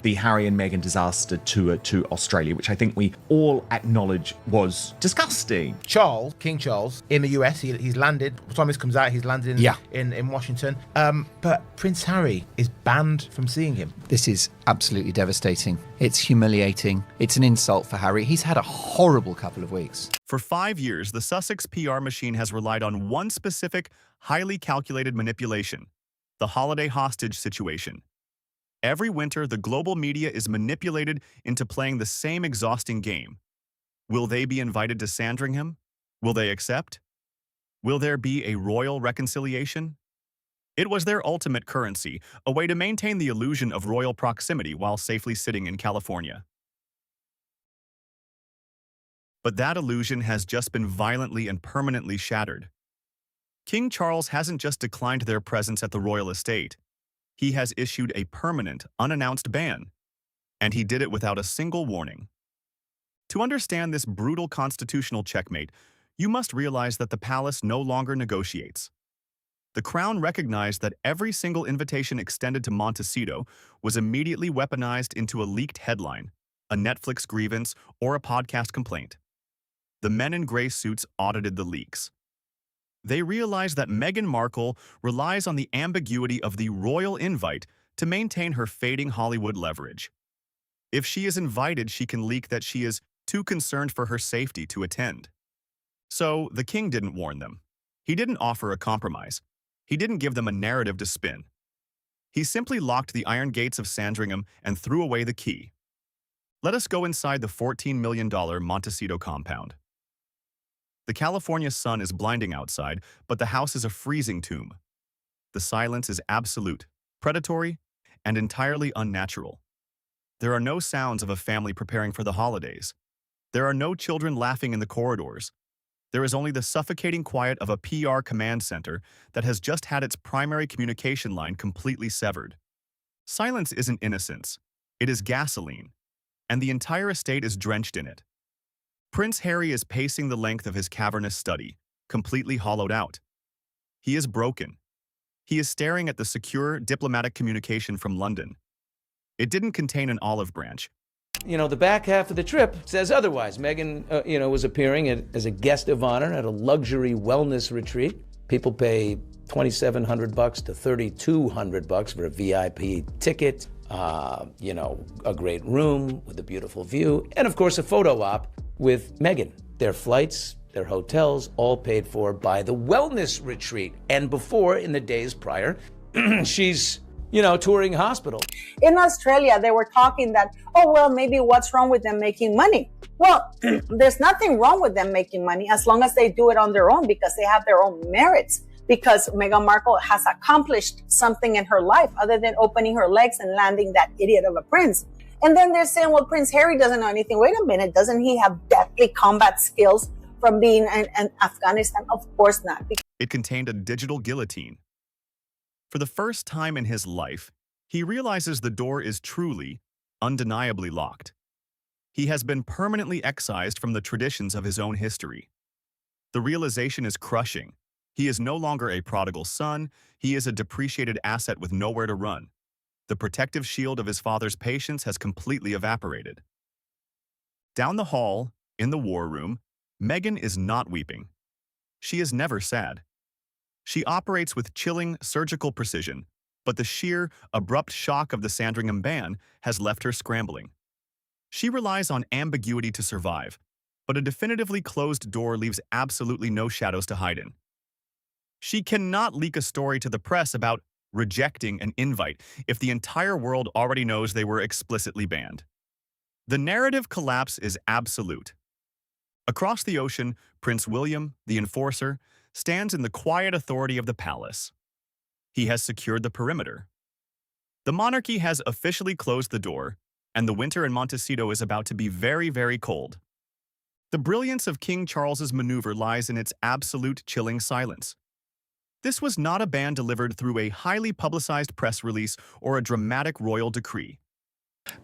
the Harry and Meghan disaster tour to Australia, which I think we all acknowledge was disgusting. King Charles, in the US, he's landed. By the time this comes out, he's landed in Washington. But Prince Harry is banned from seeing him. This is absolutely devastating. It's humiliating. It's an insult for Harry. He's had a horrible couple of weeks. For 5 years, the Sussex PR machine has relied on one specific, highly calculated manipulation: the holiday hostage situation. Every winter, the global media is manipulated into playing the same exhausting game. Will they be invited to Sandringham? Will they accept? Will there be a royal reconciliation? It was their ultimate currency, a way to maintain the illusion of royal proximity while safely sitting in California. But that illusion has just been violently and permanently shattered. King Charles hasn't just declined their presence at the royal estate. He has issued a permanent, unannounced ban, and he did it without a single warning. To understand this brutal constitutional checkmate, you must realize that the palace no longer negotiates. The Crown recognized that every single invitation extended to Montecito was immediately weaponized into a leaked headline, a Netflix grievance, or a podcast complaint. The men in gray suits audited the leaks. They realized that Meghan Markle relies on the ambiguity of the royal invite to maintain her fading Hollywood leverage. If she is invited, she can leak that she is too concerned for her safety to attend. So, the king didn't warn them. He didn't offer a compromise. He didn't give them a narrative to spin. He simply locked the iron gates of Sandringham and threw away the key. Let us go inside the $14 million Montecito compound. The California sun is blinding outside, but the house is a freezing tomb. The silence is absolute, predatory, and entirely unnatural. There are no sounds of a family preparing for the holidays. There are no children laughing in the corridors. There is only the suffocating quiet of a PR command center that has just had its primary communication line completely severed. Silence isn't innocence. It is gasoline, and the entire estate is drenched in it. Prince Harry is pacing the length of his cavernous study, completely hollowed out. He is broken. He is staring at the secure diplomatic communication from London. It didn't contain an olive branch. You know, the back half of the trip says otherwise. Meghan, was appearing as a guest of honor at a luxury wellness retreat. People pay $2,700 to $3,200 for a VIP ticket. A great room with a beautiful view, and of course a photo op with Meghan. Their flights, their hotels, all paid for by the wellness retreat. And before, in the days prior, she's touring hospitals. In Australia, they were talking that, maybe what's wrong with them making money? Well, there's nothing wrong with them making money as long as they do it on their own, because they have their own merits. Because Meghan Markle has accomplished something in her life other than opening her legs and landing that idiot of a prince. And then they're saying, well, Prince Harry doesn't know anything. Wait a minute, doesn't he have deadly combat skills from being in Afghanistan? Of course not. It contained a digital guillotine. For the first time in his life, he realizes the door is truly, undeniably locked. He has been permanently excised from the traditions of his own history. The realization is crushing. He is no longer a prodigal son. He is a depreciated asset with nowhere to run. The protective shield of his father's patience has completely evaporated. Down the hall, in the war room, Meghan is not weeping. She is never sad. She operates with chilling, surgical precision, but the sheer, abrupt shock of the Sandringham ban has left her scrambling. She relies on ambiguity to survive, but a definitively closed door leaves absolutely no shadows to hide in. She cannot leak a story to the press about rejecting an invite if the entire world already knows they were explicitly banned. The narrative collapse is absolute. Across the ocean, Prince William, the enforcer, stands in the quiet authority of the palace. He has secured the perimeter. The monarchy has officially closed the door, and the winter in Montecito is about to be very, very cold. The brilliance of King Charles's maneuver lies in its absolute chilling silence. This was not a ban delivered through a highly publicized press release or a dramatic royal decree.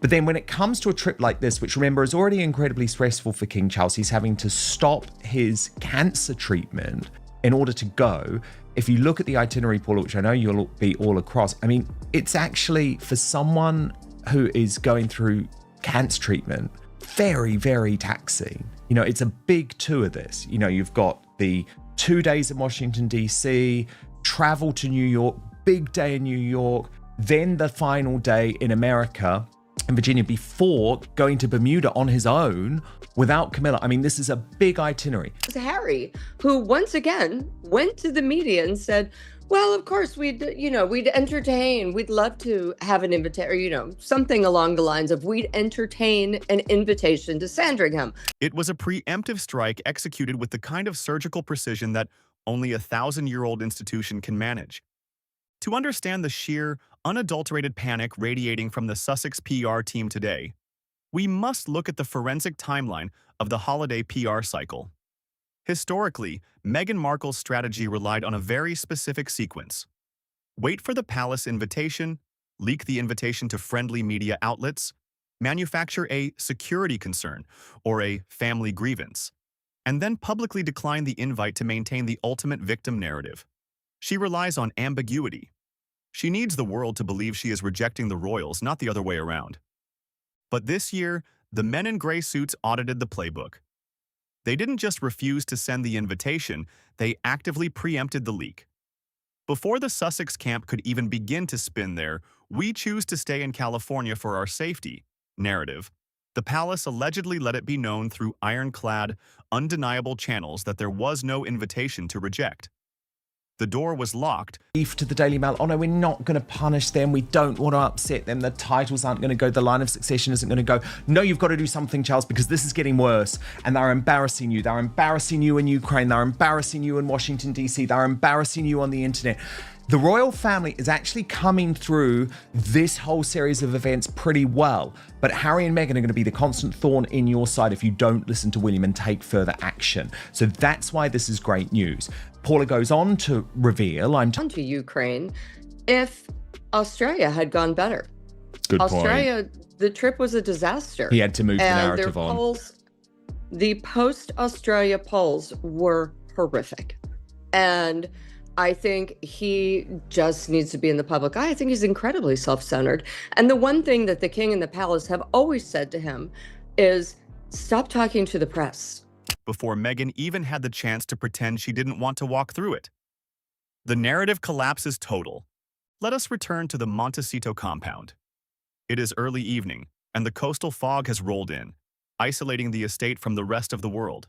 But then when it comes to a trip like this, which remember is already incredibly stressful for King Charles, he's having to stop his cancer treatment in order to go. If you look at the itinerary, Paula, which I know you'll be all across, I mean, it's actually, for someone who is going through cancer treatment, very, very taxing. You know, it's a big tour, this. You know, you've got the 2 days in Washington, D.C., travel to New York, big day in New York, then the final day in America, in Virginia, before going to Bermuda on his own without Camilla. I mean, this is a big itinerary. It was Harry, who once again went to the media and said, well, of course, we'd entertain. We'd love to have an invitation, or, something along the lines of we'd entertain an invitation to Sandringham. It was a preemptive strike executed with the kind of surgical precision that only a 1,000-year-old institution can manage. To understand the sheer, unadulterated panic radiating from the Sussex PR team today, we must look at the forensic timeline of the holiday PR cycle. Historically, Meghan Markle's strategy relied on a very specific sequence. Wait for the palace invitation, leak the invitation to friendly media outlets, manufacture a security concern or a family grievance, and then publicly decline the invite to maintain the ultimate victim narrative. She relies on ambiguity. She needs the world to believe she is rejecting the royals, not the other way around. But this year, the men in gray suits audited the playbook. They didn't just refuse to send the invitation, they actively preempted the leak. Before the Sussex camp could even begin to spin their "we choose to stay in California for our safety" narrative, the palace allegedly let it be known through ironclad, undeniable channels that there was no invitation to reject. The door was locked. To the Daily Mail, oh no, we're not going to punish them. We don't want to upset them. The titles aren't going to go. The line of succession isn't going to go. No, you've got to do something, Charles, because this is getting worse. And they're embarrassing you. They're embarrassing you in Ukraine. They're embarrassing you in Washington, D.C. They're embarrassing you on the internet. The royal family is actually coming through this whole series of events pretty well. But Harry and Meghan are going to be the constant thorn in your side if you don't listen to William and take further action. So that's why this is great news. Paula goes on to reveal, to Ukraine, if Australia had gone better. Good Australia, point. The trip was a disaster. He had to move the narrative their on. Polls, the post-Australia polls were horrific. And I think he just needs to be in the public eye. I think he's incredibly self-centered. And the one thing that the king and the palace have always said to him is, stop talking to the press. Before Meghan even had the chance to pretend she didn't want to walk through it. The narrative collapse is total. Let us return to the Montecito compound. It is early evening, and the coastal fog has rolled in, isolating the estate from the rest of the world.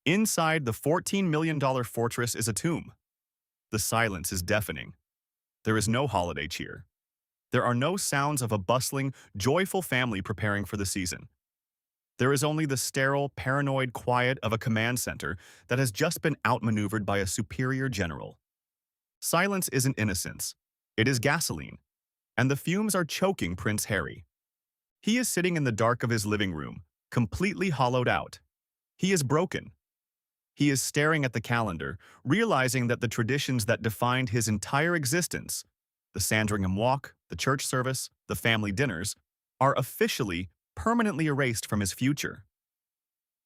Inside the $14 million fortress is a tomb. The silence is deafening. There is no holiday cheer. There are no sounds of a bustling, joyful family preparing for the season. There is only the sterile, paranoid quiet of a command center that has just been outmaneuvered by a superior general. Silence isn't innocence. It is gasoline, and the fumes are choking Prince Harry. He is sitting in the dark of his living room, completely hollowed out. He is broken. He is staring at the calendar, realizing that the traditions that defined his entire existence, the Sandringham walk, the church service, the family dinners, are officially permanently erased from his future.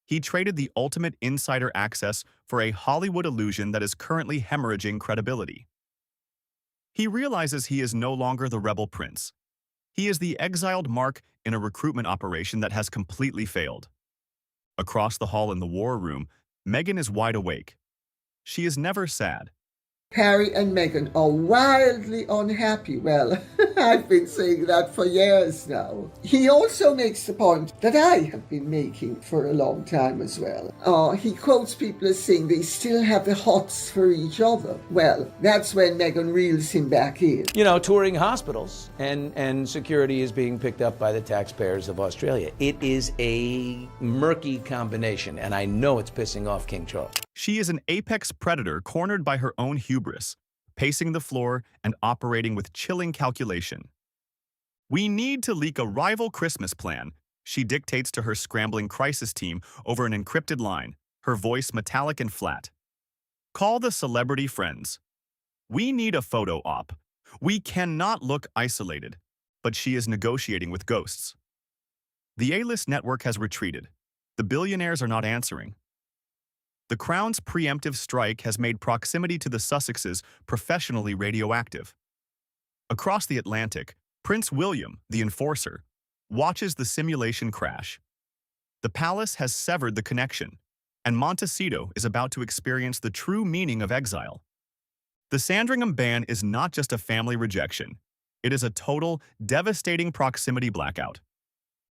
He traded the ultimate insider access for a Hollywood illusion that is currently hemorrhaging credibility. He realizes he is no longer the rebel prince. He is the exiled Mark in a recruitment operation that has completely failed. Across the hall in the war room, Meghan is wide awake. She is never sad. Harry and Meghan are wildly unhappy. Well, I've been saying that for years now. He also makes the point that I have been making for a long time as well. He quotes people as saying they still have the hots for each other. Well, that's when Meghan reels him back in. You know, touring hospitals and security is being picked up by the taxpayers of Australia. It is a murky combination, and I know it's pissing off King Charles. She is an apex predator cornered by her own hubris, pacing the floor and operating with chilling calculation. We need to leak a rival Christmas plan, she dictates to her scrambling crisis team over an encrypted line, her voice metallic and flat. Call the celebrity friends. We need a photo op. We cannot look isolated, but she is negotiating with ghosts. The A-list network has retreated. The billionaires are not answering. The Crown's preemptive strike has made proximity to the Sussexes professionally radioactive. Across the Atlantic, Prince William, the enforcer, watches the simulation crash. The palace has severed the connection, and Montecito is about to experience the true meaning of exile. The Sandringham ban is not just a family rejection. It is a total, devastating proximity blackout.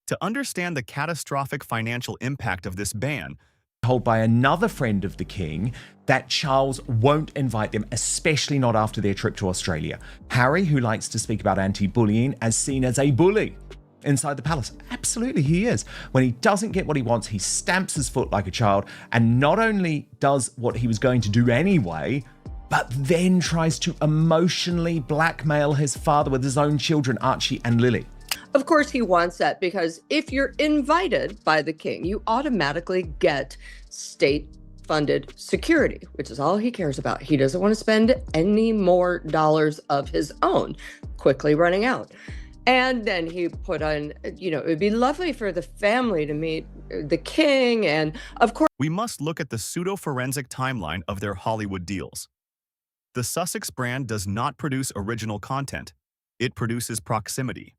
To understand the catastrophic financial impact of this ban, told by another friend of the king that Charles won't invite them, especially not after their trip to Australia. Harry, who likes to speak about anti-bullying, as seen as a bully inside the palace. Absolutely, he is. When he doesn't get what he wants, he stamps his foot like a child, and not only does what he was going to do anyway, but then tries to emotionally blackmail his father with his own children, Archie and Lily. Of course, he wants that because if you're invited by the king, you automatically get state-funded security, which is all he cares about. He doesn't want to spend any more dollars of his own, quickly running out. And then he put on, it would be lovely for the family to meet the king. And of course, we must look at the pseudo-forensic timeline of their Hollywood deals. The Sussex brand does not produce original content. It produces proximity.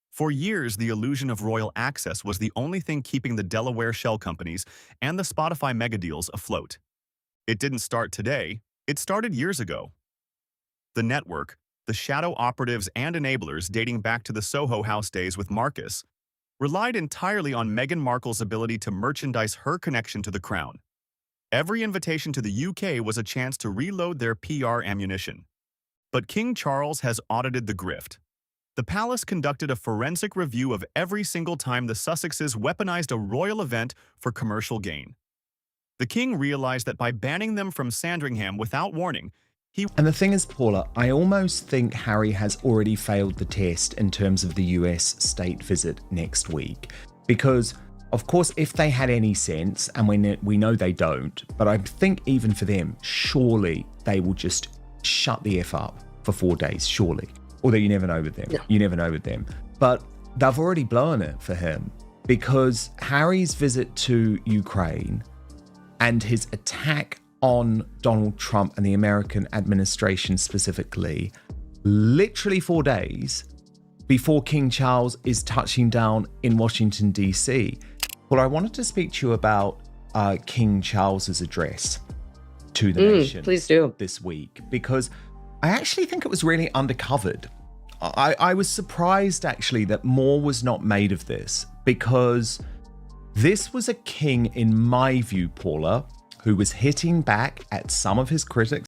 For years, the illusion of royal access was the only thing keeping the Delaware shell companies and the Spotify mega deals afloat. It didn't start today, it started years ago. The network, the shadow operatives and enablers dating back to the Soho House days with Marcus, relied entirely on Meghan Markle's ability to merchandise her connection to the crown. Every invitation to the UK was a chance to reload their PR ammunition. But King Charles has audited the grift. The palace conducted a forensic review of every single time the Sussexes weaponized a royal event for commercial gain. The king realized that by banning them from Sandringham without warning, And the thing is, Paula, I almost think Harry has already failed the test in terms of the US state visit next week. Because, of course, if they had any sense, and we know they don't, but I think even for them, surely they will just shut the F up for 4 days, surely. Although you never know with them. You never know with them. But they've already blown it for him because Harry's visit to Ukraine and his attack on Donald Trump and the American administration specifically, literally 4 days before King Charles is touching down in Washington, D.C. Well, I wanted to speak to you about King Charles's address to the nation. Please do. This week, because I actually think it was really undercovered. I was surprised, actually, that more was not made of this, because this was a king, in my view, Paula, who was hitting back at some of his critics.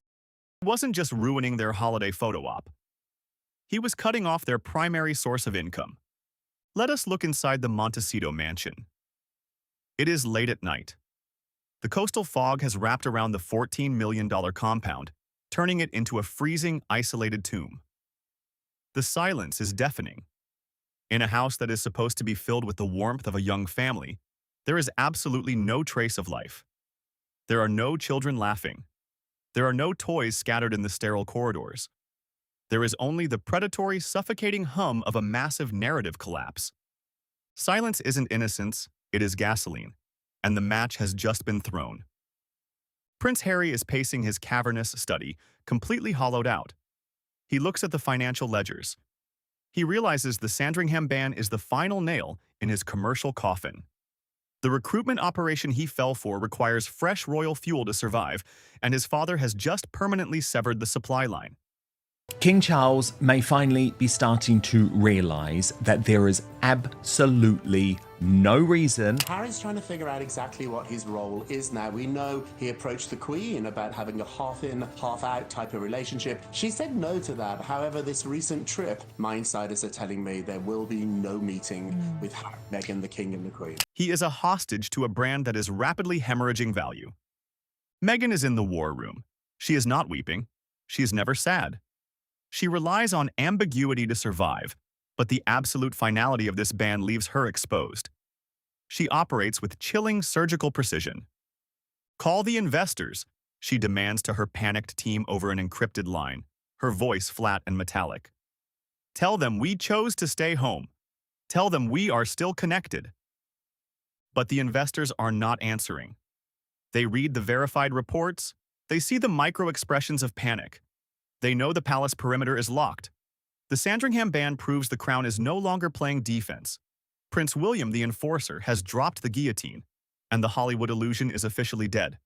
He wasn't just ruining their holiday photo op. He was cutting off their primary source of income. Let us look inside the Montecito mansion. It is late at night. The coastal fog has wrapped around the $14 million compound, turning it into a freezing, isolated tomb. The silence is deafening. In a house that is supposed to be filled with the warmth of a young family, there is absolutely no trace of life. There are no children laughing. There are no toys scattered in the sterile corridors. There is only the predatory, suffocating hum of a massive narrative collapse. Silence isn't innocence, it is gasoline, and the match has just been thrown. Prince Harry is pacing his cavernous study, completely hollowed out. He looks at the financial ledgers. He realizes the Sandringham ban is the final nail in his commercial coffin. The recruitment operation he fell for requires fresh royal fuel to survive, and his father has just permanently severed the supply line. King Charles may finally be starting to realise that there is absolutely no reason. Harry's trying to figure out exactly what his role is now. We know he approached the Queen about having a half-in, half-out type of relationship. She said no to that. However, this recent trip, my insiders are telling me there will be no meeting with Meghan, the King, and the Queen. He is a hostage to a brand that is rapidly hemorrhaging value. Meghan is in the war room. She is not weeping. She is never sad. She relies on ambiguity to survive, but the absolute finality of this ban leaves her exposed. She operates with chilling surgical precision. "Call the investors," she demands to her panicked team over an encrypted line, her voice flat and metallic. "Tell them we chose to stay home. Tell them we are still connected." But the investors are not answering. They read the verified reports. They see the micro expressions of panic. They know the palace perimeter is locked. The Sandringham ban proves the Crown is no longer playing defense. Prince William, the enforcer, has dropped the guillotine, and the Hollywood illusion is officially dead.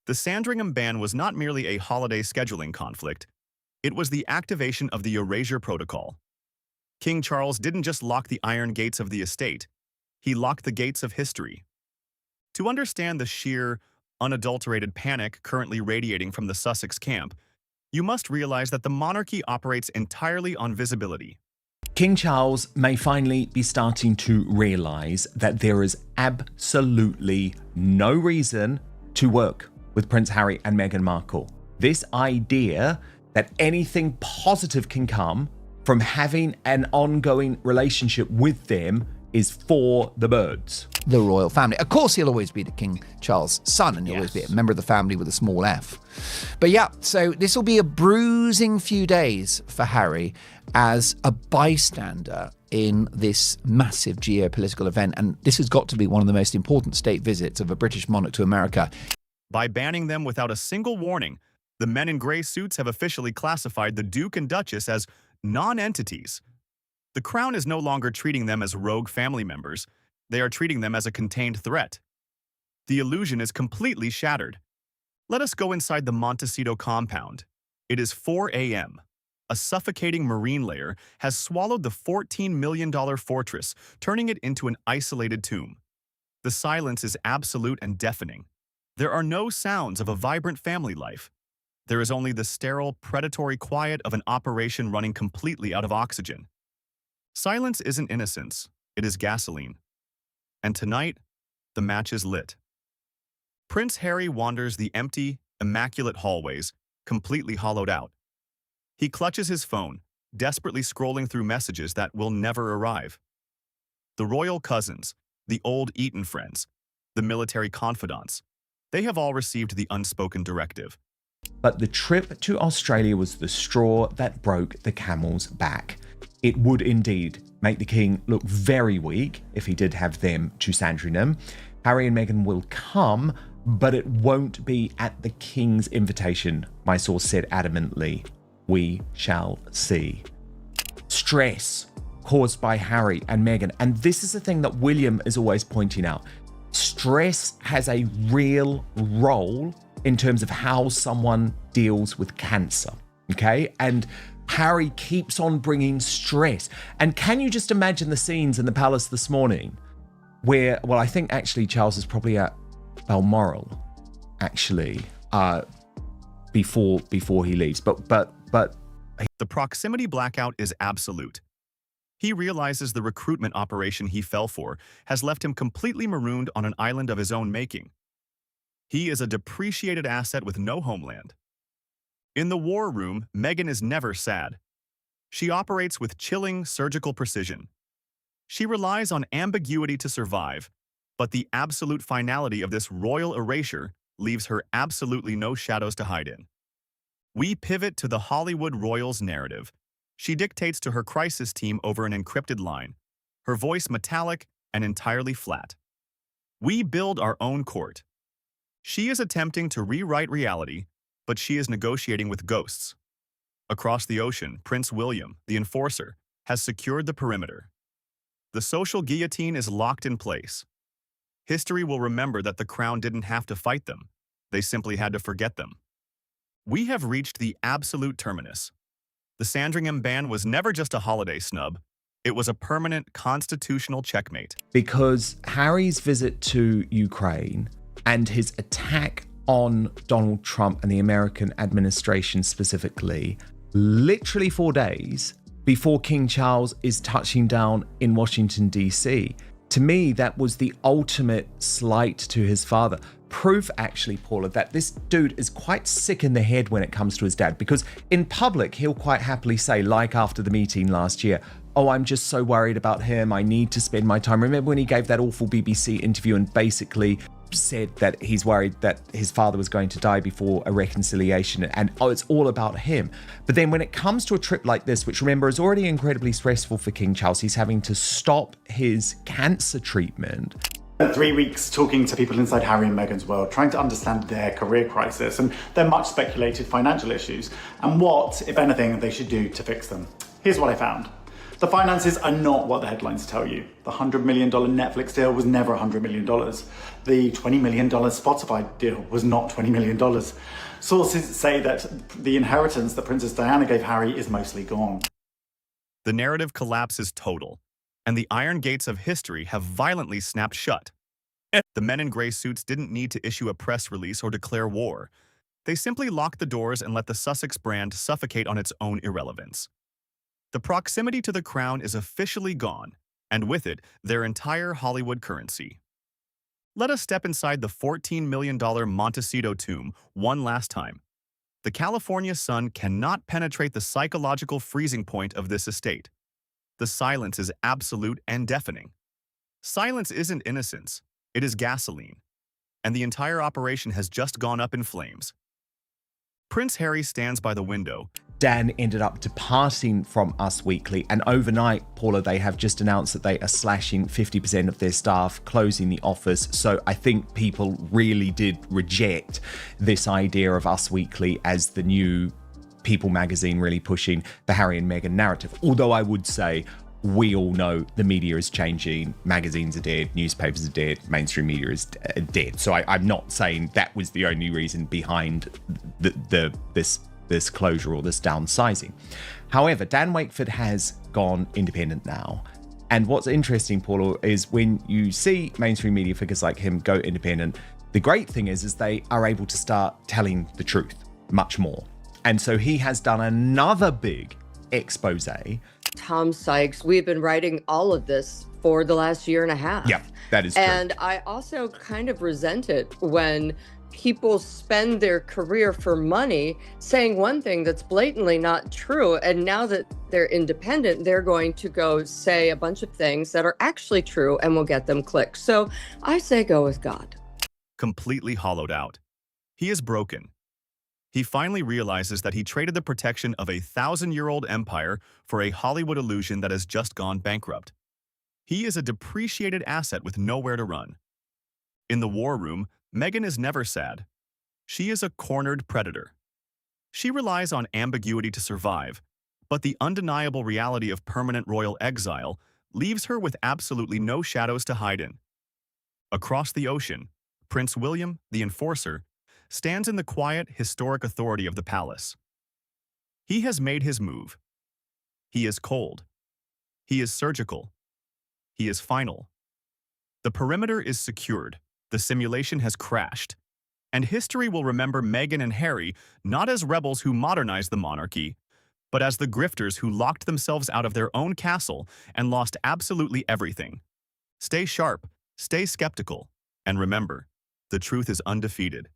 The Sandringham ban was not merely a holiday scheduling conflict. It was the activation of the Erasure Protocol. King Charles didn't just lock the iron gates of the estate, he locked the gates of history. To understand the sheer, unadulterated panic currently radiating from the Sussex camp, you must realize that the monarchy operates entirely on visibility. King Charles may finally be starting to realise that there is absolutely no reason to work with Prince Harry and Meghan Markle. This idea that anything positive can come from having an ongoing relationship with them is for the birds. The royal family. Of course, he'll always be the King Charles' son, and he'll always be a member of the family with a small f. But yeah, so this will be a bruising few days for Harry as a bystander in this massive geopolitical event. And this has got to be one of the most important state visits of a British monarch to America. By banning them without a single warning, the men in grey suits have officially classified the Duke and Duchess as non-entities. The Crown is no longer treating them as rogue family members. They are treating them as a contained threat. The illusion is completely shattered. Let us go inside the Montecito compound. It is 4 a.m. A suffocating marine layer has swallowed the $14 million fortress, turning it into an isolated tomb. The silence is absolute and deafening. There are no sounds of a vibrant family life. There is only the sterile, predatory quiet of an operation running completely out of oxygen. Silence isn't innocence, it is gasoline. And tonight, the match is lit. Prince Harry wanders the empty, immaculate hallways, completely hollowed out. He clutches his phone, desperately scrolling through messages that will never arrive. The royal cousins, the old Eton friends, the military confidants, they have all received the unspoken directive. But the trip to Australia was the straw that broke the camel's back. It would indeed make the king look very weak if he did have them to Sandringham. Harry and Meghan will come, but it won't be at the king's invitation, my source said adamantly. We shall see. Stress caused by Harry and Meghan, and this is the thing that William is always pointing out. Stress has a real role in terms of how someone deals with cancer, okay? And Harry keeps on bringing stress. And can you just imagine the scenes in the palace this morning where, well, I think actually Charles is probably at Balmoral, actually, before he leaves. But the proximity blackout is absolute. He realizes the recruitment operation he fell for has left him completely marooned on an island of his own making. He is a depreciated asset with no homeland. In the war room, Meghan is never sad. She operates with chilling, surgical precision. She relies on ambiguity to survive, but the absolute finality of this royal erasure leaves her absolutely no shadows to hide in. We pivot to the Hollywood royals narrative. She dictates to her crisis team over an encrypted line, her voice metallic and entirely flat. We build our own court. She is attempting to rewrite reality, but she is negotiating with ghosts. Across the ocean, Prince William, the enforcer, has secured the perimeter. The social guillotine is locked in place. History will remember that the Crown didn't have to fight them. They simply had to forget them. We have reached the absolute terminus. The Sandringham ban was never just a holiday snub. It was a permanent constitutional checkmate. Because Harry's visit to Ukraine and his attack on Donald Trump and the American administration specifically, literally 4 days before King Charles is touching down in Washington, D.C. To me, that was the ultimate slight to his father. Proof, actually, Paula, that this dude is quite sick in the head when it comes to his dad, because in public, he'll quite happily say, like after the meeting last year, oh, I'm just so worried about him. I need to spend my time. Remember when he gave that awful BBC interview and basically said that he's worried that his father was going to die before a reconciliation, and oh, it's all about him. But then when it comes to a trip like this, which remember is already incredibly stressful for King Charles, he's having to stop his cancer treatment. 3 weeks talking to people inside Harry and Meghan's world, trying to understand their career crisis and their much speculated financial issues, and what, if anything, they should do to fix them. Here's what I found. The finances are not what the headlines tell you. The $100 million Netflix deal was never $100 million. The $20 million Spotify deal was not $20 million. Sources say that the inheritance that Princess Diana gave Harry is mostly gone. The narrative collapse is total, and the iron gates of history have violently snapped shut. The men in gray suits didn't need to issue a press release or declare war. They simply locked the doors and let the Sussex brand suffocate on its own irrelevance. The proximity to the crown is officially gone, and with it, their entire Hollywood currency. Let us step inside the $14 million Montecito tomb one last time. The California sun cannot penetrate the psychological freezing point of this estate. The silence is absolute and deafening. Silence isn't innocence, it is gasoline. And the entire operation has just gone up in flames. Prince Harry stands by the window. Dan ended up departing from Us Weekly, and overnight, Paula, they have just announced that they are slashing 50% of their staff, closing the office. So I think people really did reject this idea of Us Weekly as the new People magazine really pushing the Harry and Meghan narrative. Although I would say we all know the media is changing, magazines are dead, newspapers are dead, mainstream media is dead. So I'm not saying that was the only reason behind this closure or this downsizing. However, Dan Wakeford has gone independent now. And what's interesting, Paula, is when you see mainstream media figures like him go independent, the great thing is they are able to start telling the truth much more. And so he has done another big expose. Tom Sykes, we've been writing all of this for the last year and a half. Yeah, that is true. And I also kind of resent it when people spend their career for money saying one thing that's blatantly not true. And now that they're independent, they're going to go say a bunch of things that are actually true and will get them clicks. So I say go with God. Completely hollowed out. He is broken. He finally realizes that he traded the protection of a 1,000-year-old empire for a Hollywood illusion that has just gone bankrupt. He is a depreciated asset with nowhere to run. In the war room, Meghan is never sad. She is a cornered predator. She relies on ambiguity to survive, but the undeniable reality of permanent royal exile leaves her with absolutely no shadows to hide in. Across the ocean, Prince William, the enforcer, stands in the quiet, historic authority of the palace. He has made his move. He is cold. He is surgical. He is final. The perimeter is secured. The simulation has crashed. And history will remember Meghan and Harry not as rebels who modernized the monarchy, but as the grifters who locked themselves out of their own castle and lost absolutely everything. Stay sharp, stay skeptical, and remember, the truth is undefeated.